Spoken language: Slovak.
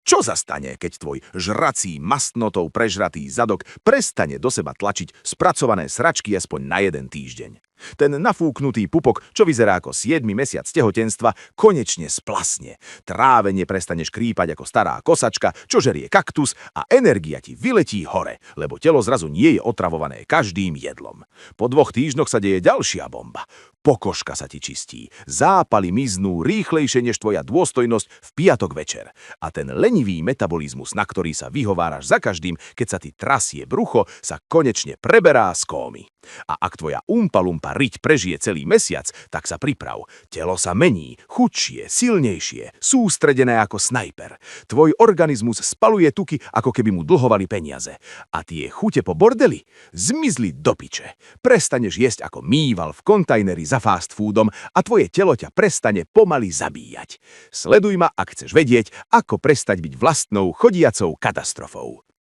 Čo sa stane, keď tvoj žrací mastnotou prežratý zadok prestane do seba tlačiť spracované sračky aspoň na 1 týždeň? Ten nafúknutý pupok, čo vyzerá ako 7. mesiac tehotenstva, konečne splasne. Trávenie prestane škrípať ako stará kosačka, čo žerie kaktus a energia ti vyletí hore, lebo telo zrazu nie je otravované každým jedlom. Po 2 týždňoch sa deje ďalšia bomba. Pokožka sa ti čistí, zápaly miznú rýchlejšie než tvoja dôstojnosť v piatok večer. A ten lenivý metabolizmus, na ktorý sa vyhováraš za každým, keď sa ti trasie brucho, sa konečne preberá z kómy. A ak tvoja umpa-lumpa riť prežije celý mesiac, tak sa priprav. Telo sa mení, chudšie, silnejšie, sústredené ako snajper. Tvoj organizmus spaluje tuky, ako keby mu dlhovali peniaze. A tie chute po bordeli zmizli do piče. Prestaneš jesť ako mýval v kontajneri za fast foodom a tvoje telo ťa prestane pomaly zabíjať. Sleduj ma, ak chceš vedieť, ako prestať byť vlastnou chodiacou katastrofou.